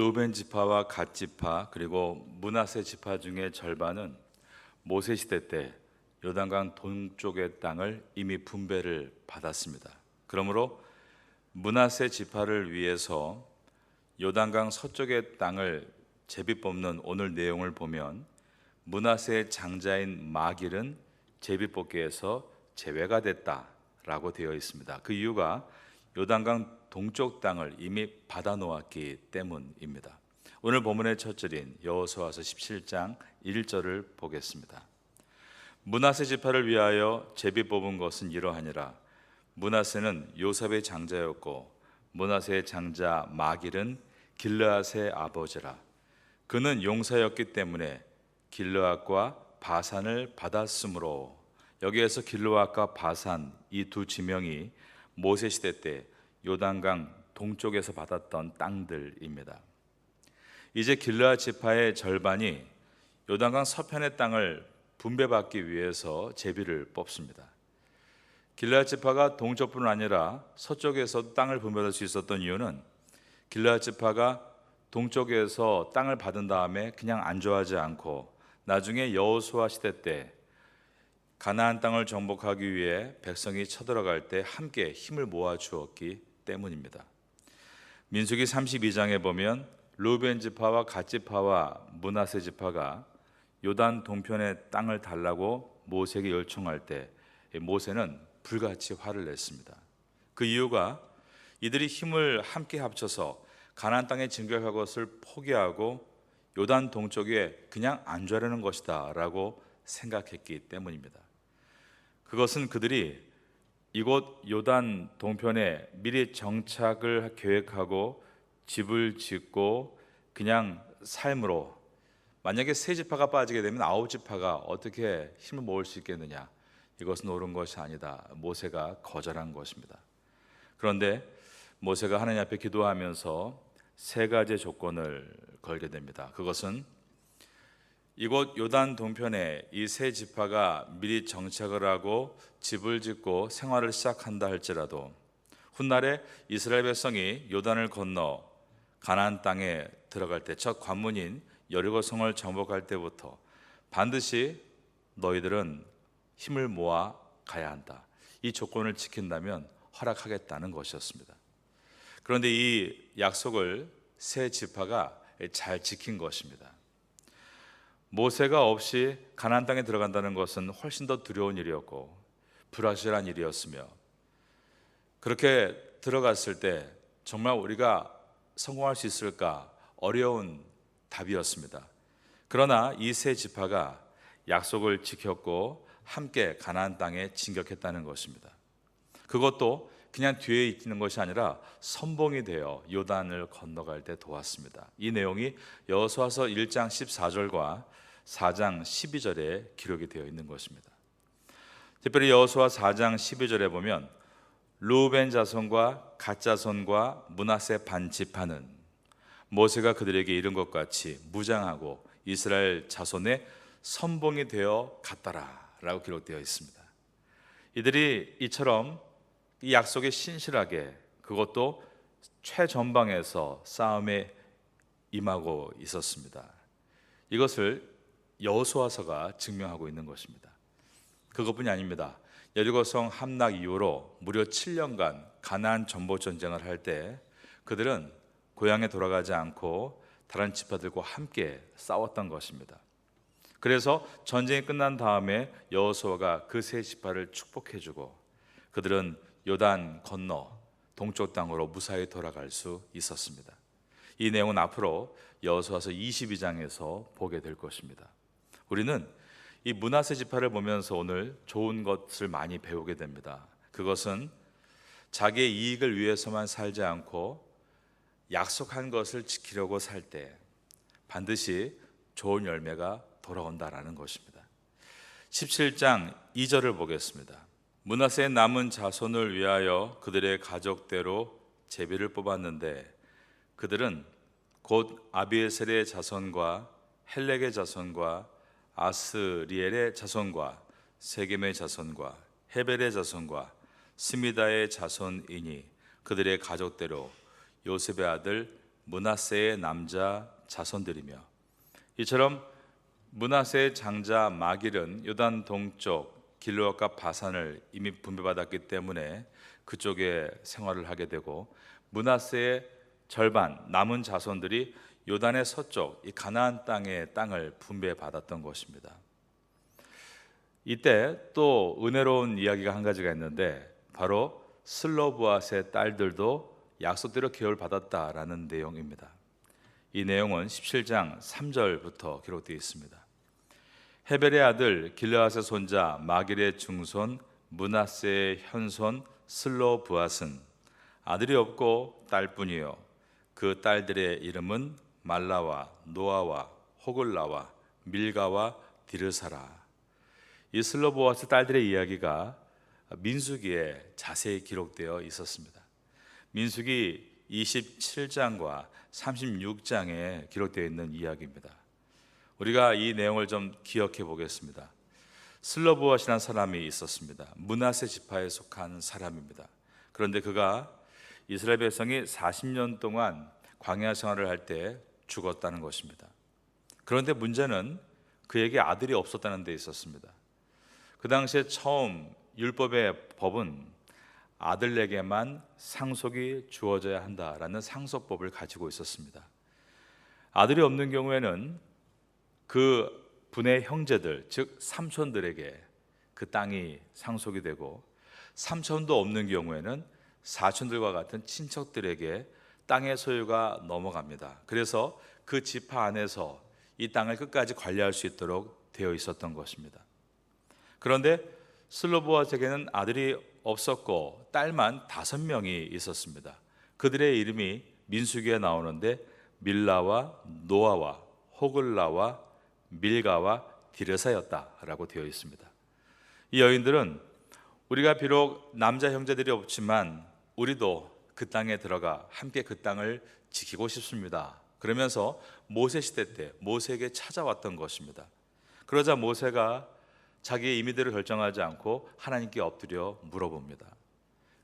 르우벤 지파와 갓 지파 그리고 므낫세 지파 중에 절반은 모세 시대 때 요단강 동쪽의 땅을 이미 분배를 받았습니다. 그러므로 므낫세 지파를 위해서 요단강 서쪽의 땅을 제비 뽑는 오늘 내용을 보면 므낫세의 장자인 마길은 제비 뽑기에서 제외가 됐다라고 되어 있습니다. 그 이유가 요단강 동쪽 땅을 이미 받아 놓았기 때문입니다. 오늘 본문의 첫 절인 여호수아서 17장 1절을 보겠습니다. 므낫세 지파를 위하여 제비 뽑은 것은 이러하니라. 므낫세는 요셉의 장자였고 므낫세의 장자 마길은 길르앗의 아버지라. 그는 용사였기 때문에 길르앗과 바산을 받았으므로. 여기에서 길르앗과 바산 이 두 지명이 모세 시대 때 요단강 동쪽에서 받았던 땅들입니다. 이제 길르앗 지파의 절반이 요단강 서편의 땅을 분배받기 위해서 제비를 뽑습니다. 길르앗 지파가 동쪽뿐 아니라 서쪽에서 땅을 분배할 수 있었던 이유는 길르앗 지파가 동쪽에서 땅을 받은 다음에 그냥 안주하지 않고 나중에 여호수아 시대 때 가나안 땅을 정복하기 위해 백성이 쳐들어갈 때 함께 힘을 모아 주었기 때문입니다. 민수기 32장에 보면 르우벤 지파와 갓 지파와 므낫세 지파가 요단 동편의 땅을 달라고 모세에게 요청할 때 모세는 불같이 화를 냈습니다. 그 이유가 이들이 힘을 함께 합쳐서 가나안 땅에 진격할 것을 포기하고 요단 동쪽에 그냥 안주하려는 것이다 라고 생각했기 때문입니다. 그것은 그들이 이곳 요단 동편에 미리 정착을 계획하고 집을 짓고 그냥 삶으로, 만약에 세 지파가 빠지게 되면 아홉 지파가 어떻게 힘을 모을 수 있겠느냐, 이것은 옳은 것이 아니다. 모세가 거절한 것입니다. 그런데 모세가 하나님 앞에 기도하면서 세 가지 조건을 걸게 됩니다. 그것은 이곳 요단 동편에 이 세 지파가 미리 정착을 하고 집을 짓고 생활을 시작한다 할지라도 훗날에 이스라엘 백성이 요단을 건너 가나안 땅에 들어갈 때 첫 관문인 여리고성을 정복할 때부터 반드시 너희들은 힘을 모아 가야 한다. 이 조건을 지킨다면 허락하겠다는 것이었습니다. 그런데 이 약속을 세 지파가 잘 지킨 것입니다. 모세가 없이 가나안 땅에 들어간다는 것은 훨씬 더 두려운 일이었고 불확실한 일이었으며, 그렇게 들어갔을 때 정말 우리가 성공할 수 있을까 어려운 답이었습니다. 그러나 이 세 지파가 약속을 지켰고 함께 가나안 땅에 진격했다는 것입니다. 그것도 그냥 뒤에 있는 것이 아니라 선봉이 되어 요단을 건너갈 때 도왔습니다. 이 내용이 여호수아서 1장 14절과 4장 12절에 기록이 되어 있는 것입니다. 특별히 여호수아 4장 12절에 보면 르우벤 자손과 갓 자손과 므낫세 반 지파는 모세가 그들에게 이른 것 같이 무장하고 이스라엘 자손의 선봉이 되어 갔더라 라고 기록되어 있습니다. 이들이 이처럼 이 약속에 신실하게, 그것도 최전방에서 싸움에 임하고 있었습니다. 이것을 여호수아서가 증명하고 있는 것입니다. 그것뿐이 아닙니다. 여리고성 함락 이후로 무려 7년간 가나안 정복 전쟁을 할 때 그들은 고향에 돌아가지 않고 다른 지파들과 함께 싸웠던 것입니다. 그래서 전쟁이 끝난 다음에 여호수아가 그 세 지파를 축복해주고 그들은 요단 건너 동쪽 땅으로 무사히 돌아갈 수 있었습니다. 이 내용은 앞으로 여호수아서 22장에서 보게 될 것입니다. 우리는 이 므낫세 지파를 보면서 오늘 좋은 것을 많이 배우게 됩니다. 그것은 자기의 이익을 위해서만 살지 않고 약속한 것을 지키려고 살 때 반드시 좋은 열매가 돌아온다라는 것입니다. 17장 2절을 보겠습니다. 므낫세의 남은 자손을 위하여 그들의 가족대로 제비를 뽑았는데 그들은 곧 아비에셀의 자손과 헬렉의 자손과 아스리엘의 자손과 세겜의 자손과 헤벨의 자손과 스미다의 자손이니 그들의 가족대로 요셉의 아들 므낫세의 남자 자손들이며, 이처럼 므낫세의 장자 마길은 요단 동쪽 길르앗과 바산을 이미 분배받았기 때문에 그쪽에 생활을 하게 되고, 므낫세의 절반 남은 자손들이 요단의 서쪽 이 가나안 땅의 땅을 분배받았던 것입니다. 이때 또 은혜로운 이야기가 한 가지가 있는데, 바로 슬로브앗의 딸들도 약속대로 계율 받았다라는 내용입니다. 이 내용은 17장 3절부터 기록되어 있습니다. 헤벨의 아들 길르앗의 손자 마길의 증손 므낫세의 현손 슬로브앗은 아들이 없고 딸뿐이요, 그 딸들의 이름은 말라와 노아와 호글라와 밀가와 디르사라. 이 슬로브앗의 딸들의 이야기가 민수기에 자세히 기록되어 있었습니다. 민수기 27장과 36장에 기록되어 있는 이야기입니다. 우리가 이 내용을 좀 기억해 보겠습니다. 슬로브앗이라는 사람이 있었습니다. 므낫세 지파에 속한 사람입니다. 그런데 그가 이스라엘 백성이 40년 동안 광야 생활을 할 때 죽었다는 것입니다. 그런데 문제는 그에게 아들이 없었다는 데 있었습니다. 그 당시에 처음 율법의 법은 아들에게만 상속이 주어져야 한다라는 상속법을 가지고 있었습니다. 아들이 없는 경우에는 그 분의 형제들, 즉 삼촌들에게 그 땅이 상속이 되고, 삼촌도 없는 경우에는 사촌들과 같은 친척들에게 땅의 소유가 넘어갑니다. 그래서 그 지파 안에서 이 땅을 끝까지 관리할 수 있도록 되어 있었던 것입니다. 그런데 슬로브앗에게는 아들이 없었고 딸만 5명이 있었습니다. 그들의 이름이 민수기에 나오는데 밀라와 노아와 호글라와 밀가와 디르사였다라고 되어 있습니다. 이 여인들은 우리가 비록 남자 형제들이 없지만 우리도 그 땅에 들어가 함께 그 땅을 지키고 싶습니다, 그러면서 모세 시대 때 모세에게 찾아왔던 것입니다. 그러자 모세가 자기의 임의대로 결정하지 않고 하나님께 엎드려 물어봅니다.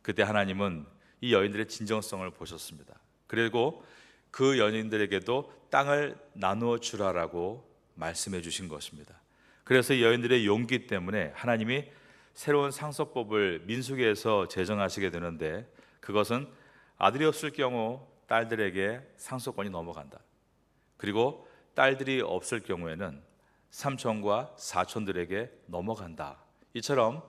그때 하나님은 이 여인들의 진정성을 보셨습니다. 그리고 그 여인들에게도 땅을 나누어 주라라고 말씀해 주신 것입니다. 그래서 이 여인들의 용기 때문에 하나님이 새로운 상속법을 민수기에서 제정하시게 되는데, 그것은 아들이 없을 경우 딸들에게 상속권이 넘어간다. 그리고 딸들이 없을 경우에는 삼촌과 사촌들에게 넘어간다. 이처럼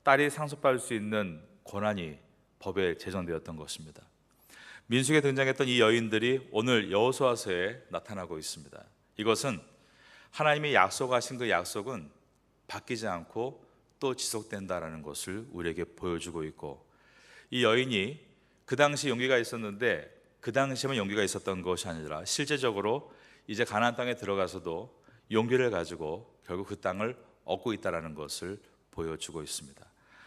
딸이 상속받을 수 있는 권한이 법에 제정되었던 것입니다. 민수기에 등장했던 이 여인들이 오늘 여호수아서에 나타나고 있습니다. 이것은 하나님이 약속하신 그 약속은 바뀌지 않고 또 지속된다라는 것을 우리에게 보여주고 있고, 이 여인이 그 당시 용기가 있었는데 그 당시에만 용기가 있었던 것이 아니라 실제적으로 이제 가나안 땅에 들어가서도 용기를 가지고 결국 그 땅을 얻고 있다는 것을 보여주고 있습니다.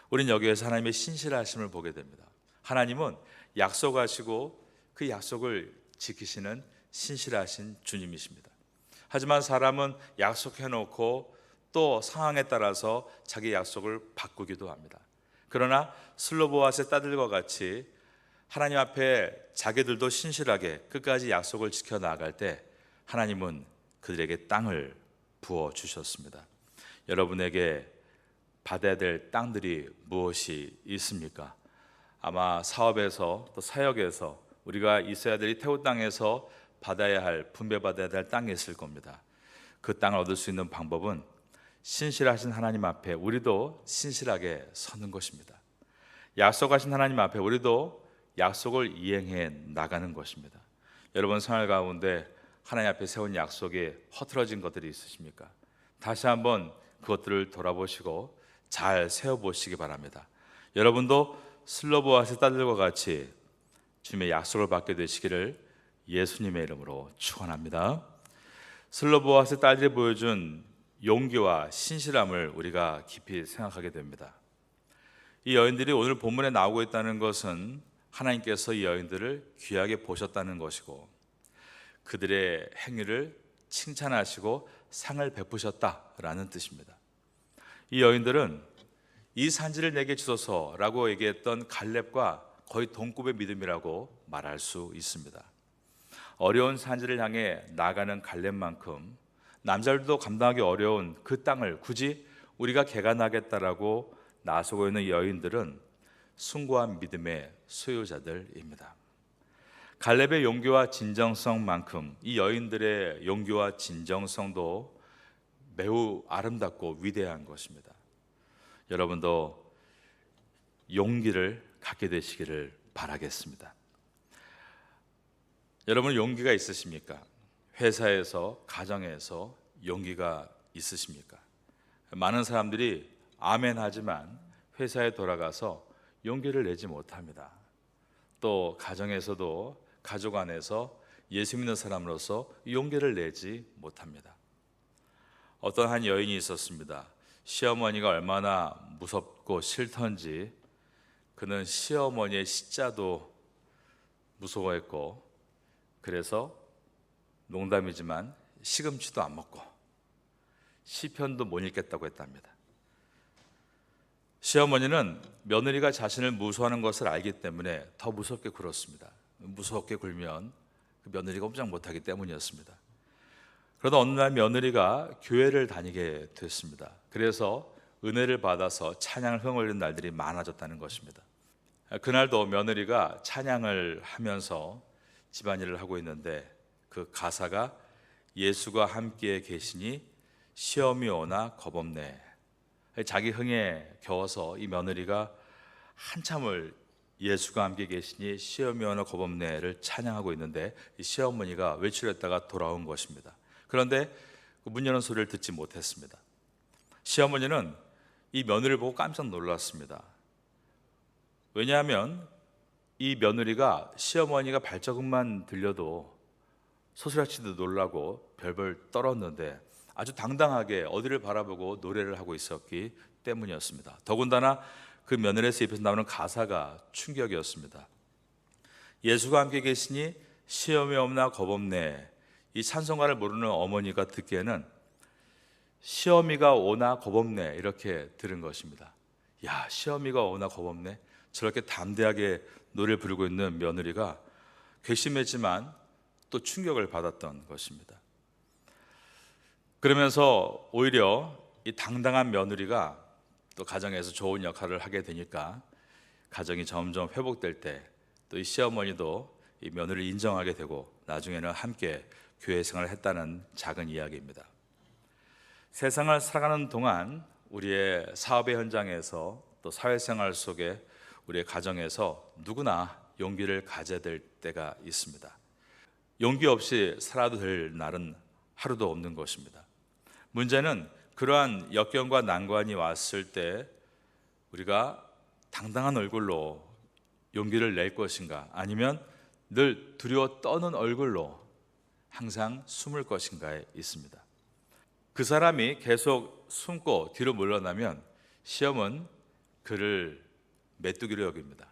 우리는 여기에서 하나님의 신실하심을 보게 됩니다. 하나님은 약속하시고 그 약속을 지키시는 신실하신 주님이십니다. 하지만 사람은 약속해놓고 또 상황에 따라서 자기 약속을 바꾸기도 합니다. 그러나 슬로브앗의 딸들과 같이 하나님 앞에 자기들도 신실하게 끝까지 약속을 지켜나갈 때 하나님은 그들에게 땅을 부어주셨습니다. 여러분에게 받아야 될 땅들이 무엇이 있습니까? 아마 사업에서 또 사역에서 우리가 있어야 될 태우 땅에서 받아야 할, 분배받아야 될 땅이 있을 겁니다. 그 땅을 얻을 수 있는 방법은 신실하신 하나님 앞에 우리도 신실하게 서는 것입니다. 약속하신 하나님 앞에 우리도 약속을 이행해 나가는 것입니다. 여러분 생활 가운데 하나님 앞에 세운 약속에 허틀어진 것들이 있으십니까? 다시 한번 그것들을 돌아보시고 잘 세워보시기 바랍니다. 여러분도 슬로브앗의 딸들과 같이 주님의 약속을 받게 되시기를 예수님의 이름으로 축원합니다. 슬로브앗의 딸들이 보여준 용기와 신실함을 우리가 깊이 생각하게 됩니다. 이 여인들이 오늘 본문에 나오고 있다는 것은 하나님께서 이 여인들을 귀하게 보셨다는 것이고 그들의 행위를 칭찬하시고 상을 베푸셨다라는 뜻입니다. 이 여인들은 이 산지를 내게 주소서라고 얘기했던 갈렙과 거의 동급의 믿음이라고 말할 수 있습니다. 어려운 산지를 향해 나가는 갈렙만큼 남자들도 감당하기 어려운 그 땅을 굳이 우리가 개간하겠다라고 나서고 있는 여인들은 숭고한 믿음의 소유자들입니다. 갈렙의 용기와 진정성만큼 이 여인들의 용기와 진정성도 매우 아름답고 위대한 것입니다. 여러분도 용기를 갖게 되시기를 바라겠습니다. 여러분 용기가 있으십니까? 회사에서, 가정에서 용기가 있으십니까? 많은 사람들이 아멘 하지만 회사에 돌아가서 용기를 내지 못합니다. 또 가정에서도 가족 안에서 예수 믿는 사람으로서 용기를 내지 못합니다. 어떤 한 여인이 있었습니다. 시어머니가 얼마나 무섭고 싫던지 그는 시어머니의 시자도 무서워했고, 그래서 농담이지만 시금치도 안 먹고 시편도 못 읽겠다고 했답니다. 시어머니는 며느리가 자신을 무서워하는 것을 알기 때문에 더 무섭게 굴었습니다. 무섭게 굴면 그 며느리가 꼼짝 못하기 때문이었습니다. 그러다 어느 날 며느리가 교회를 다니게 됐습니다. 그래서 은혜를 받아서 찬양을 흥얼리는 날들이 많아졌다는 것입니다. 그날도 며느리가 찬양을 하면서 집안일을 하고 있는데 그 가사가 예수가 함께 계시니 시험이 오나 겁없네. 자기 흥에 겨워서 이 며느리가 한참을 예수가 함께 계시니 시험이 오나 겁없네를 찬양하고 있는데 이 시어머니가 외출했다가 돌아온 것입니다. 그런데 문 여는 소리를 듣지 못했습니다. 시어머니는 이 며느리를 보고 깜짝 놀랐습니다. 왜냐하면 이 며느리가 시어머니가 발자국만 들려도 소스라치도 놀라고 별별 떨었는데 아주 당당하게 어디를 바라보고 노래를 하고 있었기 때문이었습니다. 더군다나 그 며느리의 입에서 나오는 가사가 충격이었습니다. 예수가 함께 계시니 시험이 없나 겁없네. 이 찬송가를 모르는 어머니가 듣기에는 시험이가 오나 겁없네 이렇게 들은 것입니다. 야, 시험이가 오나 겁없네. 저렇게 담대하게 노래를 부르고 있는 며느리가 괘씸했지만 또 충격을 받았던 것입니다. 그러면서 오히려 이 당당한 며느리가 또 가정에서 좋은 역할을 하게 되니까 가정이 점점 회복될 때 또 이 시어머니도 이 며느리를 인정하게 되고 나중에는 함께 교회 생활을 했다는 작은 이야기입니다. 세상을 살아가는 동안 우리의 사업의 현장에서 또 사회생활 속에 우리의 가정에서 누구나 용기를 가져야 될 때가 있습니다. 용기 없이 살아도 될 날은 하루도 없는 것입니다. 문제는 그러한 역경과 난관이 왔을 때 우리가 당당한 얼굴로 용기를 낼 것인가, 아니면 늘 두려워 떠는 얼굴로 항상 숨을 것인가에 있습니다. 그 사람이 계속 숨고 뒤로 물러나면 시험은 그를 메뚜기로 여깁니다.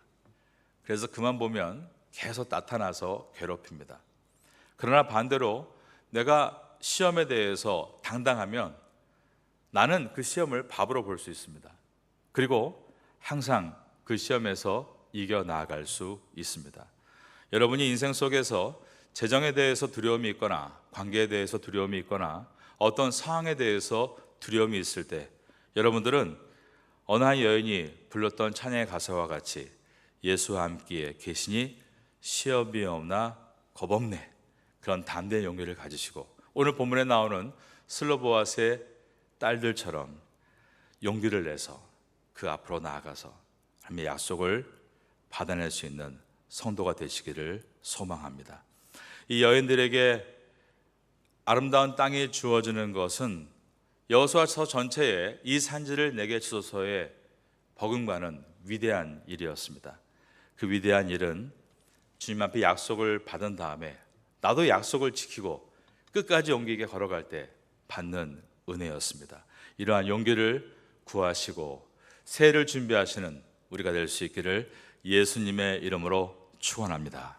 그래서 그만 보면 계속 나타나서 괴롭힙니다. 그러나 반대로 내가 시험에 대해서 당당하면 나는 그 시험을 밥으로 볼 수 있습니다. 그리고 항상 그 시험에서 이겨 나아갈 수 있습니다. 여러분이 인생 속에서 재정에 대해서 두려움이 있거나 관계에 대해서 두려움이 있거나 어떤 상황에 대해서 두려움이 있을 때 여러분들은 어느 한 여인이 불렀던 찬양의 가사와 같이 예수와 함께 계시니 시험이 없나 겁없네, 그런 담대한 용기를 가지시고 오늘 본문에 나오는 슬로보아스의 딸들처럼 용기를 내서 그 앞으로 나아가서 하나님의 약속을 받아낼 수 있는 성도가 되시기를 소망합니다. 이 여인들에게 아름다운 땅이 주어지는 것은 여호수아서 전체에 이 산지를 내게 주소서에 버금가는 위대한 일이었습니다. 그 위대한 일은 주님 앞에 약속을 받은 다음에 나도 약속을 지키고 끝까지 용기 있게 걸어갈 때 받는 은혜였습니다. 이러한 용기를 구하시고 새해를 준비하시는 우리가 될 수 있기를 예수님의 이름으로 축원합니다.